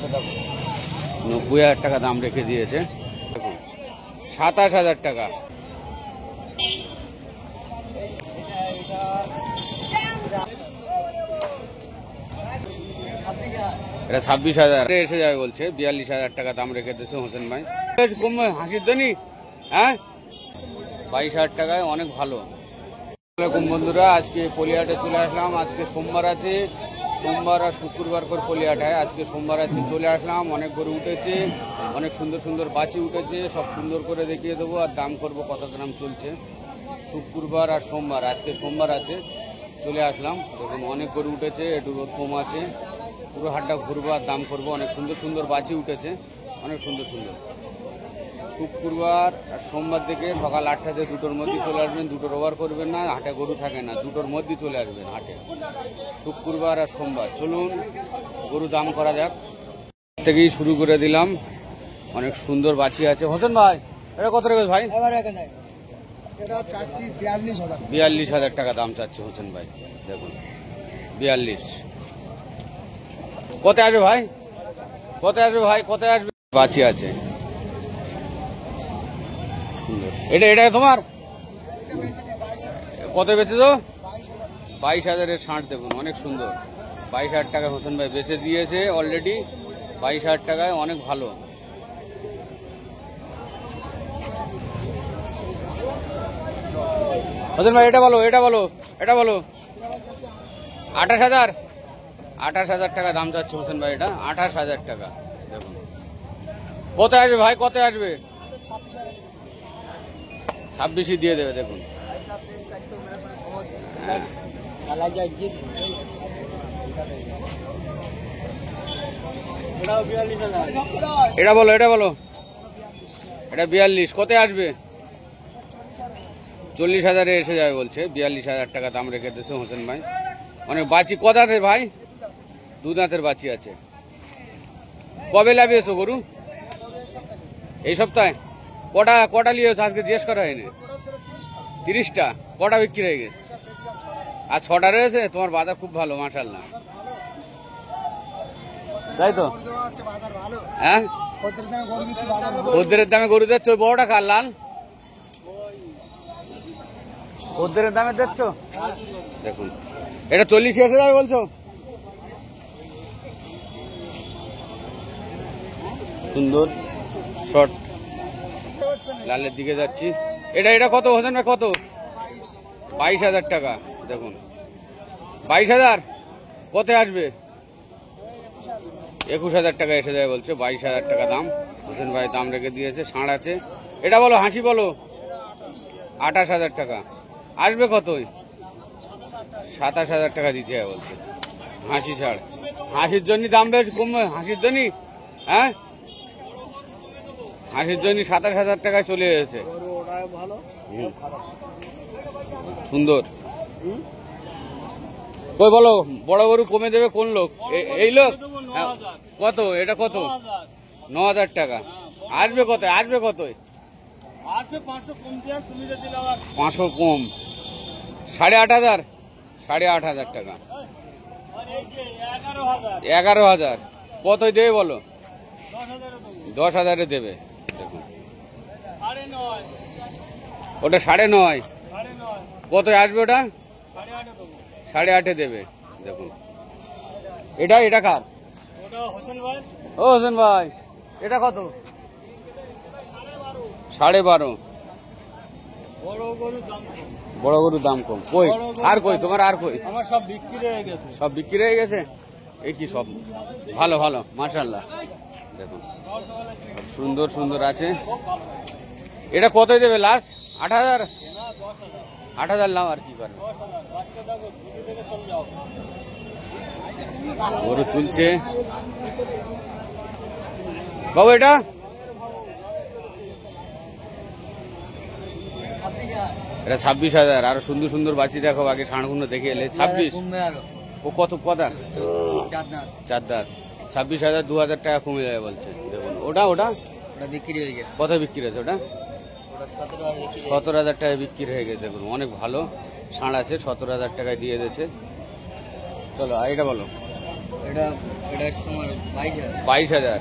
90,000 টাকা দাম রেখে দিয়েছে। 27,000 টাকা। এটা 26,000 এসে যাবে বলছে। 42,000 টাকা দাম রেখে দিয়েছে হোসেন ভাই। হাসির দনি, হ্যাঁ 22,000 টাকায় অনেক ভালো। বন্ধুরা, আজকে পলিহাটে চলে আসলাম। আজকে সোমবার আছে, সোমবার আর শুক্রবার করে পলিহাট হয়। আজকে সোমবার আছে, চলে আসলাম। অনেক গরু উঠেছে, অনেক সুন্দর সুন্দর বাছি উঠেছে, সব সুন্দর করে দেখিয়ে দেবো আর দাম করবো কত দাম চলছে। শুক্রবার আর সোমবার, আজকে সোমবার আছে, চলে আসলাম। দেখুন অনেক গরু উঠেছে, একটু রোদ কম আছে। পুরো হাটটা ঘুরবো আর দাম করবো। অনেক সুন্দর সুন্দর বাছি উঠেছে, অনেক সুন্দর সুন্দর। শুক্রবার আর সোমবার থেকে সকাল 8টা থেকে 2টোর মধ্যে চলে আসবেন। 2টোর ওভার করবেন না, হাটে গরু থাকে না। 2টোর মধ্যে চলে আসবেন হাটে, শুক্রবার আর সোমবার। চলুন গরু দাম করা যাক। থেকেই শুরু করে দিলাম। অনেক সুন্দর বাছি আছে। হোসেন ভাই, এটা কত রেখেছে ভাই? 42,000 টাকা দাম চাচ্ছে হোসেন ভাই। দেখুন 42। কত আসবে ভাই? কত আসবে ভাই? কত আসবে? বাছি আছে। এটা এটা তোমার কত বেচেছো? 22,000 ষাঁড়। দেখুন অনেক সুন্দর। 22,000 টাকা হোসেন ভাই বেচে দিয়েছে অলরেডি। 22,000 টাকায় অনেক ভালো। হোসেন ভাই এটা বলো, এটা বলো, এটা বলো। 28,000। 28,000 টাকা দাম চাচ্ছে হোসেন ভাই। এটা 28,000 টাকা। দেখুন কত আসবে ভাই? কত আসবে? 26ই দিয়ে দেবে। দেখুন এটা বলো, এটা বলো। এটা 42। কত আসবে? 40,000 এসে যাবে বলছে। 42,000 টাকা দাম রেখে দিয়েছে হোসেন ভাই। অনেক বাছি। ক দাঁতের ভাই? 2 দাঁতের বাছি আছে। কবে লাভিয়েছো গরু? এই সপ্তাহে? কটা কটা নিয়েছো আজকে? জিজ্ঞেস করা হয়নি। 30টা। কটা বিক্রি হয়ে গেছে? আর 6টা রয়েছে। তোমার বাজার খুব ভালো, মাশাআল্লাহ। তাই তো? হ্যাঁ, খদ্দের দামে গরু দিচ্ছ। ওই বড়টা কার? লাল খদ্দের দামে দিচ্ছ। দেখুন এটা 40 এসে যাবে বলছো। সুন্দর শর্ট লালের দিকে যাচ্ছি। এটা এটা কত হোসেন ভাই? কত? 22,000 টাকা। দেখুন 22,000। কত আসবে? 21,000 টাকা এসে যায় বলছে। 22,000 টাকা দাম হোসেন ভাই দাম রেখে দিয়েছে। ষাঁড় আছে। এটা বলো, হাসি বলো। 28,000 টাকা আসবে। কত? 27,000 টাকা দিতে হয় বলছে। হাসি ছাড়। হাসির জন্য দাম বেশ কমবে। হাসির জন্য, হ্যাঁ হাসির জন্য 27,000 টাকায় চলে এসেছে। সুন্দর। কই বলো, বড় গরু কমে দেবে কোন লোক? এই লোক। কত? এটা কত? 9,000 টাকা আসবে। কত আসবে? কত? 500 কম। 8,500। 8,500 টাকা। 11,000। কত দেবে বলো? 10,000 দেবে। দেখুন ওটা 9.5। কত আসবে ওটা? 8.5 দেবে। দেখুন এটা এটা কার? ও হোসেন ভাই, এটা কত? 12.5। বড় গরুর দাম কম। কই আর কই তোমার? আর কই? আমার সব বিক্রি হয়ে গেছে। সব বিক্রি হয়ে গেছে। এই কি সব ভালো ভালো, মাশাআল্লাহ। দেখুন সুন্দর সুন্দর আছে। এটা কত দেবে লাস্ট? 8,000। 8,000 নাও, আর কি করবে? গরু তুলছে। কবে এটা? এটা 26,000। আরো সুন্দর সুন্দর বাছি দেখো, আগে ষাঁড়গুলো দেখে এলে। 26। ও কত? কত? 4 দাঁত। 26,000। 2,000 টাকা কমে যাবে বলছে। দেখুন ওটা ওটা বিক্রি হয়ে গেছে। কত বিক্রি হয়েছে ওটা? 17,000 টাকায় বিক্রি হয়ে গেছে। দেখুন অনেক ভালো ষাঁড় আছে। 17,000 টাকায় দিয়ে দিয়েছে। চলো এটা বলো। এটা এটা তোমার 22,000। 22,000।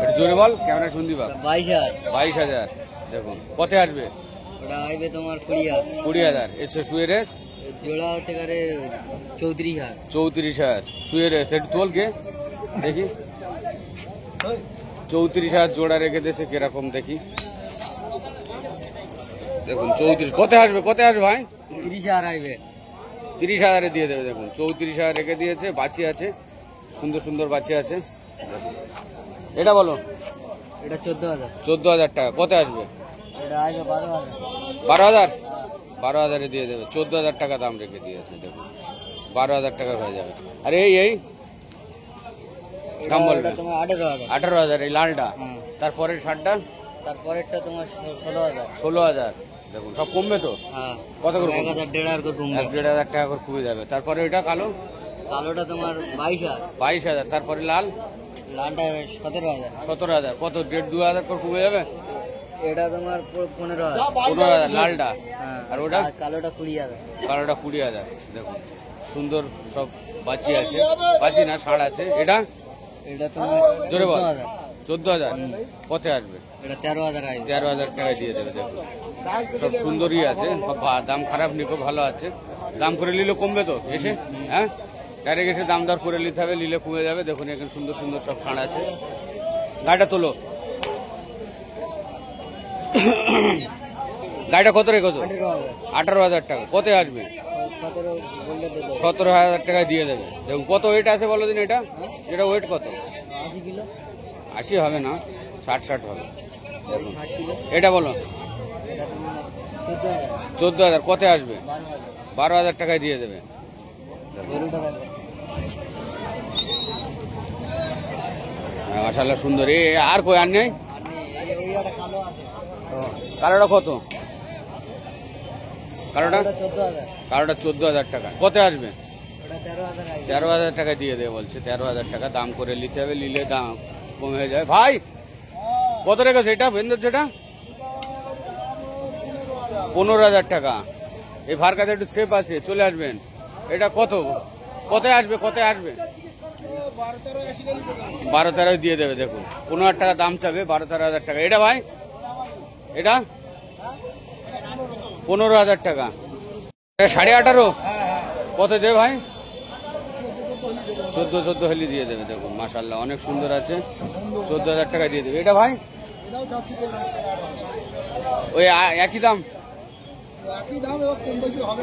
একটু জোরে বল, ক্যামেরা শুনতে পাক। 22,000। 22,000। দেখুন কত আসবে? ওটা আসবে তোমার 20,000। 20,000। এসে সুয়েরেস জোড়া হচ্ছে কারে 34,000। 34,000 সুয়েরেস। একটু তোলকে দেখি। 34,000 জোড়া রেখে দিয়েছে, কিরকম দেখি। দেখুন 34। কত আসবে? কত আসবে ভাই? 30,000 আসবে। 30,000 দিয়ে দেবে। দেখুন 34,000 রেখে দিয়েছে। বাচ্চি আছে, সুন্দর সুন্দর বাচ্চি আছে। এটা বলো। এটা 14,000। 14,000 টাকা। কত আসবে? এটা আসবে 12,000। 12,000। 12,000 দিয়ে দেবে। 14,000 টাকা দাম রেখে দিয়েছে। দেখুন 12,000 টাকা হয়ে যাবে। আর এই দাম বলবে? তোমার 18,000। 18,000 এই লালটা। তারপরের শার্টটা? তারপরেরটা তোমার 16,000। 16,000। দেখুন সব কমবে তো? হ্যাঁ। কত করে? 1,000 1,500 করে কমবে। 1,500 টাকা করে কমে যাবে। তারপরে ওইটা কালো? কালোটা তোমার 22,000। 22,000। তারপরে লাল? লালটা 17,000। 17,000। কত 1,500-2,000 করে কমে যাবে? এটা তোমার 15,000। 15,000 লালটা। হ্যাঁ। আর ওটা? কালোটা 20,000। কালোটা 20,000। দেখুন সুন্দর সব বাচ্চি আছে। বাচ্চি না, ষাঁড় আছে। এটা? এটা তোমার জোরে বল। 14,000। 14,000। কত আসবে? এটা 13,000 আসবে। 13,000 টাকা দিয়ে দেবে। দেখুন সব সুন্দরই আছে, দাম খারাপ নেই, খুব ভালো আছে। দাম করে নিলে কমবে তো এসে? হ্যাঁ, ডাইরেক্ট এসে দাম দর করে নিতে হবে, নিলে কমে যাবে। দেখুন এখানে সুন্দর সুন্দর সব ষাঁড় আছে। গাড়িটা তোলো। গাড়িটা কত রেখেছো? 18,000 টাকা। কত আসবে? 17,000 টাকা দিয়ে দেবে। দেখুন কত ওয়েট আছে বলো দিন। এটা ওয়েট কত? 80 কিলো। 80 হবে না, 60 হবে। দেখুন এটা বলো। এটা তোমার 14,000। 14,000। কত আসবে? 12,000। 12,000 টাকায় দিয়ে দেবে। গরুটা দেখো। মাশাআল্লাহ সুন্দর। আর কই আর নেই? আর নেই, এই একটা কালো আছে। কালোটা কত? কালোটা? 14,000। কালোটা 14,000 টাকা। কত আসবে? ওটা 13,000 আসবে। 13,000 টাকা দিয়ে দেবে বলছে। 13,000 টাকা দাম করে নিতে হবে, নিলে দাম কমে হয়ে যায়। ভাই কত রেখেছে এটা ভেন্দর? যেটা 15,000 টাকা। এই ভার কাছে একটু সেফ আছে, চলে আসবেন। এটা কত? কত আসবে? কত আসবে? 12-13 দিয়ে দেবে। দেখুন 15,000 টাকা দাম চাবে, 12-13,000 টাকা। এটা ভাই? এটা 15,000 টাকা। 18,500। কত দেবে ভাই? 14 হলে দিয়ে দেবে। দেখুন মাশাআল্লাহ অনেক সুন্দর আছে। 14,000 টাকা দিয়ে দেবে। এটা ভাই? ওই একই দাম?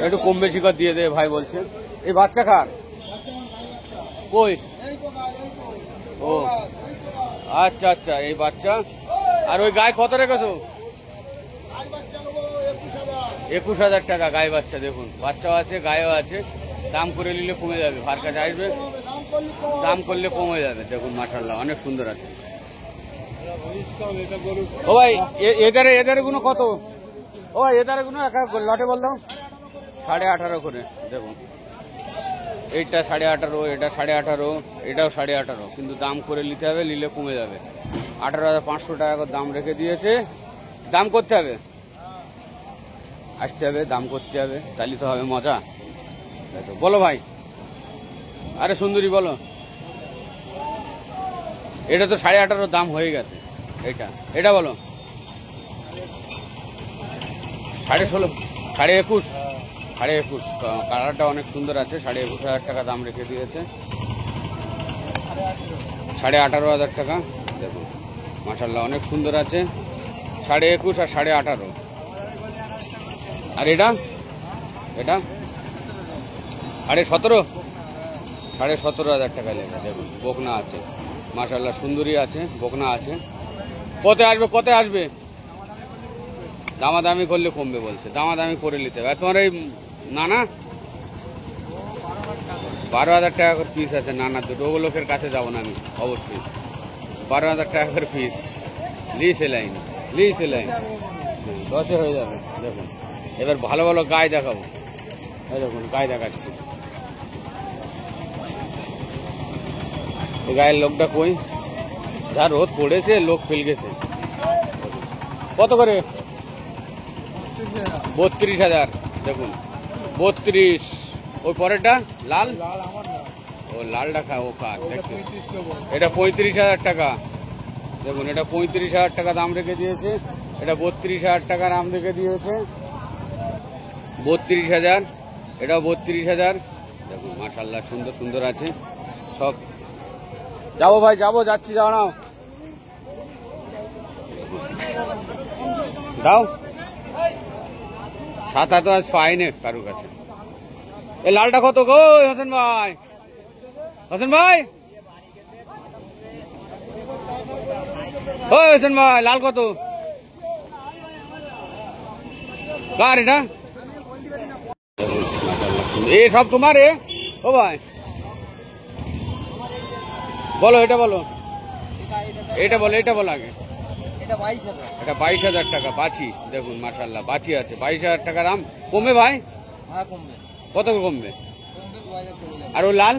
একটু কম বেশি করে দিয়ে দেবে ভাই বলছে। এই বাচ্চা কার? কই? ও আচ্ছা আচ্ছা, এই বাচ্চা। আর ওই গায়ে কত রেখেছো? 21,000 টাকা গায়ে বাচ্চা। দেখুন বাচ্চাও আছে, গায়েও আছে। দাম করে নিলে কমে যাবে, ভার কাছে আসবে, দাম করলে কমে যাবে। দেখুন মাশাআল্লাহ অনেক সুন্দর আছে। ও ভাই এদের গুলো কত? ও ভাই এদের গুলো লটে বল দাও। 18.5 করে। দেখুন এইটা 18.5, এটা 18.5, এটাও 18.5, কিন্তু দাম করে নিতে হবে, নিলে কমে যাবে। 18,500 টাকা করে দাম রেখে দিয়েছে। দাম করতে হবে, আসতে হবে, দাম করতে হবে, তাহলে তো হবে মজা। বলো ভাই। আরে সুন্দরী বলো। এটা তো 18.5 দাম হয়ে গেছে। এটা বলো। 16.5, 21.5। 21.5 কালারটা অনেক সুন্দর আছে। 21,500 টাকা দাম রেখে দিয়েছে। 18,500 টাকা। দেখুন মাশাআল্লাহ অনেক সুন্দর আছে। 21.5 আর 18.5। আর এটা 17.5। 17,500 টাকা লেগে। দেখুন বকনা আছে মাশাআল্লাহ, সুন্দরী আছে, বকনা আছে। কত আসবে? দামাদামি করলে কমবে বলছে, দামাদামি করে নিতে হবে। তোমার এই নানা 12,000 টাকা করে পিস আছে। নানা দুটো লোকের কাছে যাবো না আমি অবশ্যই। 12,000 টাকা করে পিস। লিস এলাইন 10-এ হয়ে যাবে। দেখুন এবার ভালো ভালো গায়ে দেখাবো। এই দেখুন গায়ে দেখাচ্ছি। গায়ের লোকটা কই? যা রোদ পড়েছে, লোক ফেল গেছে। কত করে? 32,000। দেখুন 32। ওই পরেরটা লাল? ও ও লালটা খা ও কার দেখতে, এটা 35,000 টাকা। দেখুন এটা 35,000 টাকা দাম রেখে দিয়েছে। এটা 32,000 টাকা দাম রেখে দিয়েছে। 32,000, এটাও 32,000। দেখুন মাশাআল্লাহ সুন্দর সুন্দর আছে সব। যাবো ভাই যাবো, যাচ্ছি, যাও নাও দাও। ছাতা তো আজ পাইনি কারোর কাছে। এই লালটা কত গো হোসেন ভাই? হোসেন ভাই, ও হোসেন ভাই, লাল কত? কার এটা? এ সব তোমার এ? ও ভাই বলো, এটা বলো, এটা বলো, এটা বলো আগে। এটা 22,000। এটা 22,000 টাকা বাছি। দেখুন মাশাআল্লাহ বাছি আছে, 22,000 টাকা দাম। কমবে ভাই? হ্যাঁ কমবে। কত কমবে? কমবে 2,000 কমে যাবে। আর ও লাল?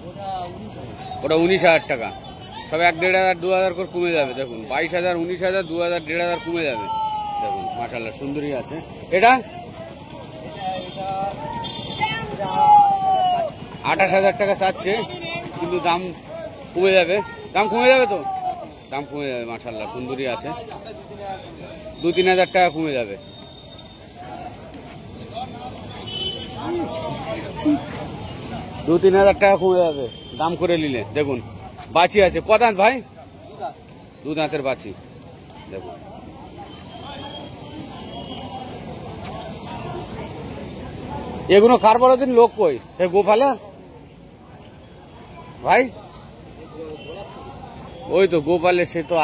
ওটা 19,000। ওটা 19,000 টাকা। সব 1,500 2,000 করে কমে যাবে। দেখুন 22,000 19,000 2,000 1,500 কমে যাবে। দেখুন মাশাআল্লাহ সুন্দরী আছে। এটা 28,000 টাকা চাচ্ছে, কিন্তু দাম কমে যাবে। দাম কমে যাবে তো? দাম কমে যাবে মাশাআল্লাহ সুন্দরী আছে। 2-3,000 টাকা কমে যাবে। দু 3,000 টাকা কমে যাবে দাম করে নিলে। দেখুন বাছি আছে। ক দাঁত ভাই? 2 দাঁতের বাছি। দেখুন এগুলো কার বড় দিন লোক কই? গোপালা ভাই, ওই তো গোপালে, সে তো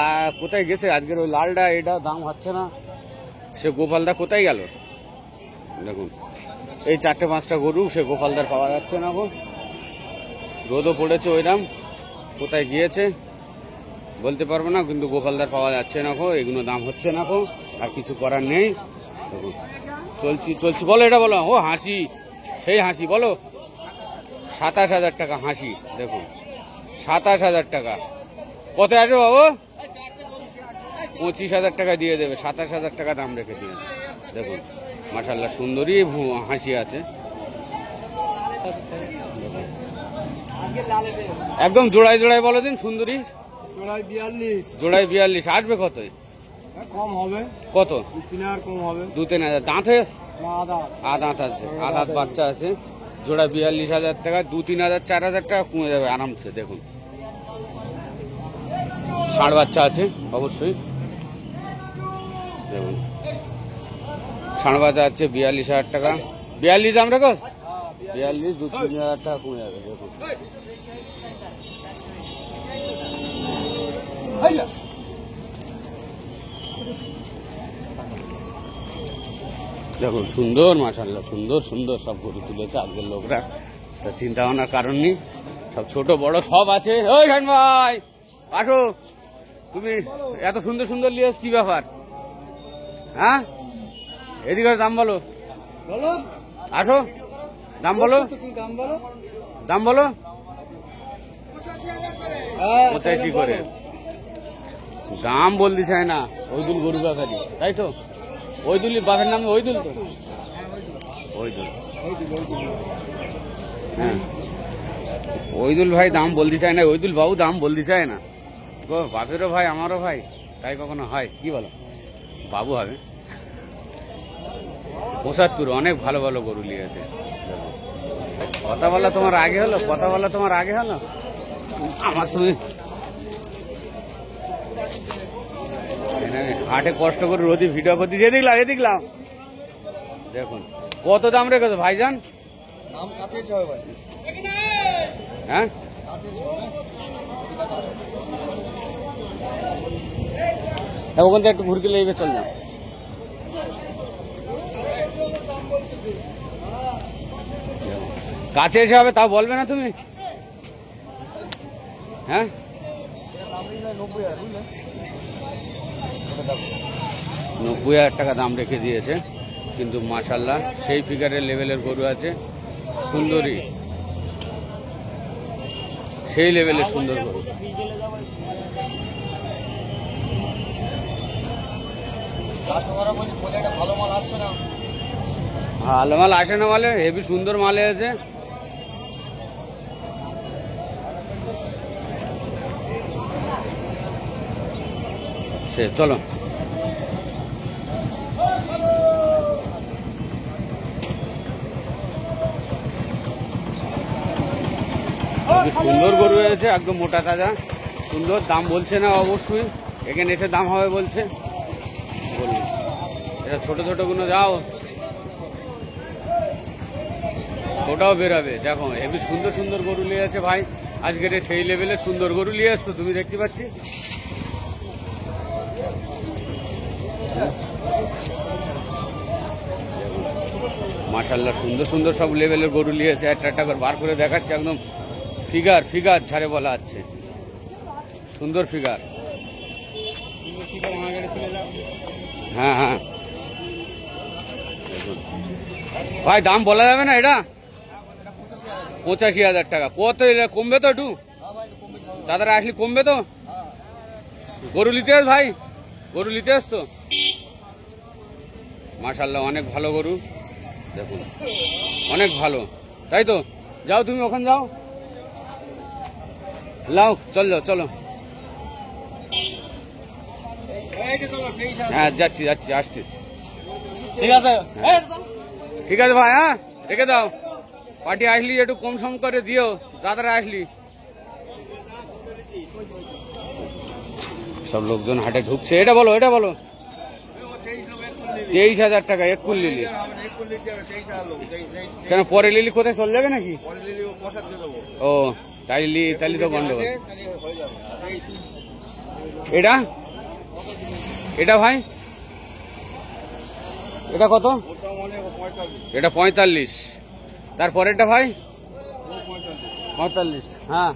কোথায় গেছে আজকের? ওই লালটা এটা দাম হচ্ছে না, সে গোপালদা কোথায় গেল? দেখুন এই 4-5টা গরু, সে গোপালদার পাওয়া যাচ্ছে না গো। রোদও পড়েছে ওইরাম, কোথায় গিয়েছে বলতে পারবো না, কিন্তু গোপালদার পাওয়া যাচ্ছে না গো। এগুলো দাম হচ্ছে না গো, আর কিছু করার নেই। দেখুন চলছি চলছি। বলো এটা বলো। ও হাসি, সেই হাসি বলো। 27,000 টাকা হাসি। দেখুন 27,000 টাকা। কত আসবে বাবু? 25,000 টাকা দিয়ে দেবে। 27,000 টাকা দাম রেখে দিয়ে। দেখুন মাশাআল্লাহ সুন্দরী হাসি আছে। একদম জোড়ায় জোড়ায় বলো দিন সুন্দরী। জোড়ায় 42। জোড়ায় 42। আসবে কত? কম হবে। কত? 3,000 কম হবে। 2-3,000। দাঁত হয়েছে? না আদা। আদাঁত আছে, আদাঁত বাচ্চা আছে। জোড়া 42,000 টাকা। 2-3,000 4,000 টাকা কমে যাবে আরামসে। দেখুন ষাঁড় বাচ্চা আছে অবশ্যই। দেখুন ষাঁড় বাচ্চা আছে 42,000 টাকা। 42 দাম রেখো? 42 2-3,000 টাকা কমে যাবে। দেখুন দেখুন সুন্দর মাশাআল্লাহ সুন্দর সুন্দর সব গরু তুলেছে আজকের লোকরা। তা চিন্তা ভাবনার কারণ নেই, সব ছোট বড় সব আছে। ওই শাইন ভাই আসো, তুমি এত সুন্দর সুন্দর লিয়েছ, কি ব্যাপার? হ্যাঁ এদিকে দাম বলো, বলো আসো দাম বলো, কি দাম বলো? দাম বলো। 85 85 করে দাম বলতে চায় না। ওইদুল গরু ব্যাপারী, তাই তো? ওইদুল বাপের নামে ওইদুল তো? ওইদুল, হ্যাঁ ওইদুল ভাই দাম বলতে চায় না। ওইদুল বাবু দাম বলতে চায় না গো। বাপেরও ভাই আমারও ভাই, তাই কখনো হয়? কি বলো? বাবু হবে 75। অনেক ভালো ভালো গরু নিয়েছে। কথা বলা তোমার আগে হলো, কথা বলা তোমার আগে হলো। আমার তুমি হাটে কষ্ট করে রোদি ভিডিও করতে যে দেখলাম, এ দেখলাম। দেখুন কত দাম রেখেছো ভাইজান? দাম কাছে হবে ভাই। হ্যাঁ ওখান থেকে একটু ঘুরকে লেগে চল না। কাছে এসে হবে তাও বলবে না তুমি? হ্যাঁ 90,000 টাকা দাম রেখে দিয়েছে, কিন্তু মাশাআল্লাহ সেই ফিগারের লেভেলের গরু আছে। সুন্দরী সেই লেভেলের সুন্দর গরু। ভালো মাল আসছে না, ভালো মাল আসে না, মালে হেভি সুন্দর মাল এসেছে। সে চলো সুন্দর গরু হয়েছে, একদম মোটা তাজা সুন্দর। দাম বলছে না অবশ্যই, এখানে এসে দাম হবে বলছে। বলুন এটা ছোট ছোট গুলো যাও, ওটাও বেরোবে। দেখো হেবি সুন্দর সুন্দর গরু নিয়ে আছে ভাই আজকের সেই লেভেলে সুন্দর গরু নিয়ে আসতো, তুমি দেখতে পাচ্ছি। মাশাআল্লাহ সুন্দর সুন্দর সব লেভেলের গরু নিয়েছে, একটা করে বার করে দেখাচ্ছে, একদম ফিগার ফিগার ছাড়ে বলা আছে, সুন্দর ফিগার। হ্যাঁ হ্যাঁ ভাই দাম বলা যাবে না, এটা 85,000 টাকা। কত কমবে তো একটু, দাদারা আসলে কমবে তো। গরু নিতে আস ভাই, গরু নিতে আস তো। মাশাআল্লাহ অনেক ভালো গরু, দেখুন অনেক ভালো, তাই তো। যাও তুমি ওখানে যাও, লাও চলো চলো। হ্যাঁ যাচ্ছি যাচ্ছি আসছিস, ঠিক আছে ঠিক আছে ভাই। হ্যাঁ রেখে দাও, পার্টি আসলি একটু কম সম করে দিও, দাদারা আসলি। সব লোকজন হাটে ঢুকছে। এটা বলো, এটা বলো। 23,000 টাকা এক কুল লিলি। কেন পরে লিলি কোথায় চলে যাবে নাকি? ও তাইলি তাইলি তো গন্ডগোল। এটা এটা ভাই এটা কত? এটা 45। তারপরেরটা ভাই 45। হ্যাঁ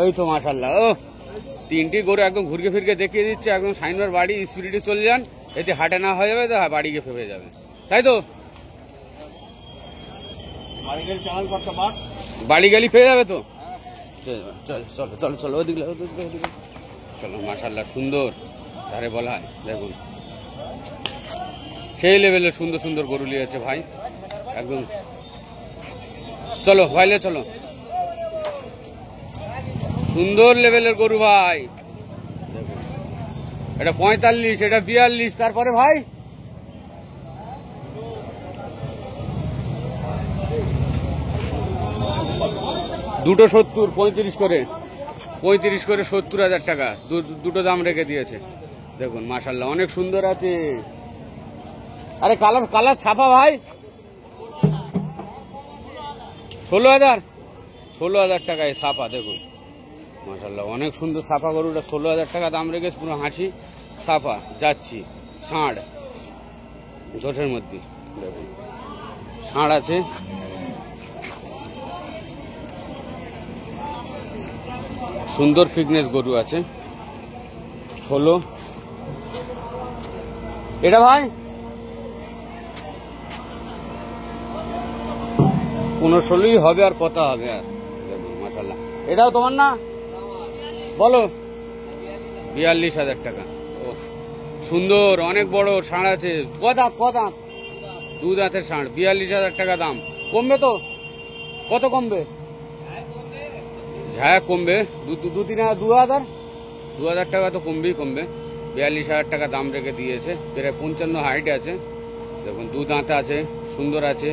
ওই তো মাশাআল্লাহ। ও তিনটি গরু একদম ঘুরকে ফিরকে দেখিয়ে দিচ্ছে, একদম সাইনবার বাড়ি স্পিডে চলে যান, এতে হাটে না হয়ে যাবে তো বাড়ি গিয়ে ফেপে যাবে, তাই তো। বাড়ি গেলি পেয়ে যাবে তো। চলো চলো চলো ওদিকে চলো। মাশাআল্লাহ সুন্দর ধারে বলা হয়, দেখুন সেই লেভেলের সুন্দর সুন্দর গরু নিয়েছে ভাই একদম। চলো ভাইলে চলো, সুন্দর লেভেলের গরু ভাই। এটা 45, এটা 42। তারপরে ভাই দুটো 70, 35 করে 70,000 টাকা দুটো দাম রেখে দিয়েছে। দেখুন মাশাআল্লাহ অনেক সুন্দর আছে। আরে কালার কালার ছাপা ভাই 16,000 টাকায় ছাপা। দেখুন মাশাআল্লাহ অনেক সুন্দর ছাপা গরুটা, 16,000 টাকা দাম রেখেছে। পুরো হাসি ছাপা যাচ্ছি, ষাঁড় ঘোষের মধ্যে। দেখুন ষাঁড় আছে, সুন্দর ফিটনেস গরু আছে। 16 এটা ভাই 15-16ই হবে, আর কথা হবে আর। দেখুন মাশাআল্লাহ এটাও তোমার না, বলো 42,000 টাকা। ও সুন্দর অনেক বড় ষাঁড় আছে, কদাঁত 2 দাঁতের ষাঁড়, 42,000 টাকা দাম। কমবে তো, কত কমবে? হ্যাঁ কমবে 2,000 টাকা তো কমবেই কমবে। 42,000 টাকা দাম রেখে দিয়েছে, প্রায় 55 হাইট আছে। দেখুন 2 দাঁতে আছে, সুন্দর আছে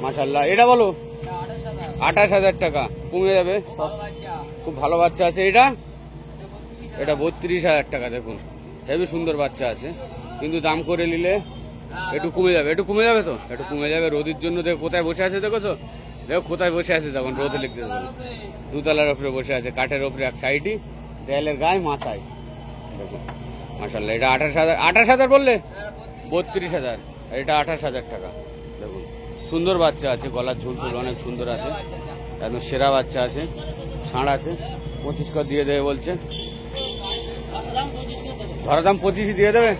মাশাআল্লাহ। এটা বলো 28,000 টাকা, কমে যাবে সব, খুব ভালো বাচ্চা আছে। এটা 32,000 টাকা। দেখুন হেবি সুন্দর বাচ্চা আছে, কিন্তু দাম করে নিলে একটু কমে যাবে, একটু কমে যাবে তো, একটু কমে যাবে। রোদের জন্য দেখো কোথায় বসে আছে, দেখেছো দেখো কোথায় বসে আছে, তখন রোদে লিখতে দেবো। 2 তলার ওপরে বসে আছে, কাঠের ওপরে এক সাইডই, দেয়ালের গায়ে মাথায়। দেখুন মাশাআল্লাহ এটা 28,000 বললে 32,000, এটা 28,000 টাকা। দেখুন সুন্দর বাচ্চা আছে, গলার ঝুল টুল অনেক সুন্দর আছে, একদম সেরা বাচ্চা আছে। ষাঁড় আছে, 25 করে দিয়ে দেবে বলছে। ধরা দাম 25 দিয়ে দেবে,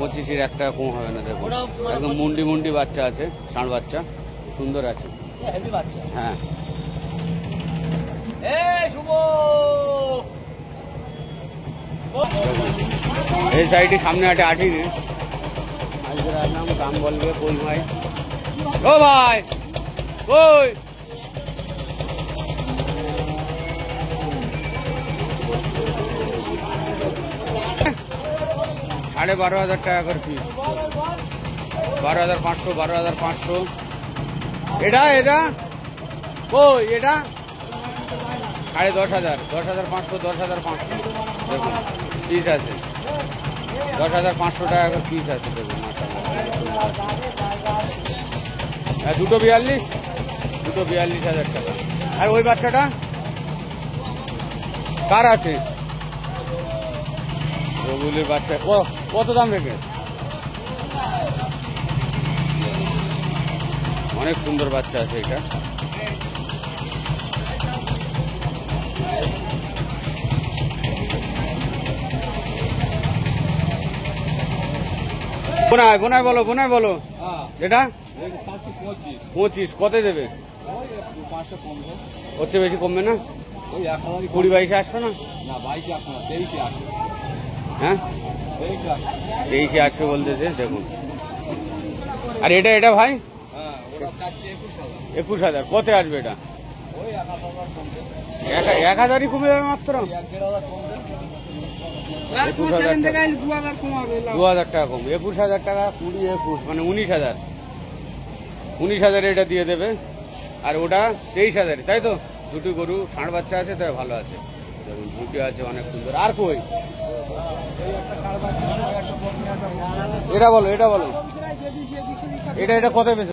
25-এর 1 টাকা কম হবে না। দেখুন একদম মুন্ডি বাচ্চা আছে, ষাঁড় বাচ্চা সুন্দর আছে। হ্যাঁ এই সাইডে সামনে হাটে আটিনি, আজকে আসলাম, দাম বলবে কই ভাই। ও ভাই কই, 12,500 টাকা করে পিস। 12,500, 12,500। এটা এটা কই এটা 10,500, 10,500, 10,500 দেখুন পিস আছে। 10,500 টাকা করে পিস আছে দেখুন মাশাআল্লাহ। দুটো 42, দুটো 42,000 টাকা। আর ওই বাচ্চাটা কার আছে? রবুলের বাচ্চা কত দাম রেখে? অনেক সুন্দর বাচ্চা আছে এটা। বোনায় বোনায় বলো, বোনায় বলো। যেটা 25 কত দেবে? হচ্ছে বেশি কমবে না? 20-22 আসবে না? হ্যাঁ 23 আসবে বলতেছে দেখুন। আর এটা এটা ভাই 21,000 কত আসবে এটা? 1,000ই কমে যাবে মাত্র। 21,000 টাকা 2,000 টাকা কম। 21,000 টাকা 20, 21 মানে 19,000। 19,000 এটা দিয়ে দেবে। আর ওটা 23,000, তাই তো? দুটো গরু ষাঁড় বাচ্চা আছে, তাই ভালো আছে দেখুন, ঝুঁটি আছে অনেক সুন্দর। আর কই এটা বলো, এটা বলো। এটা এটা কত বেশি?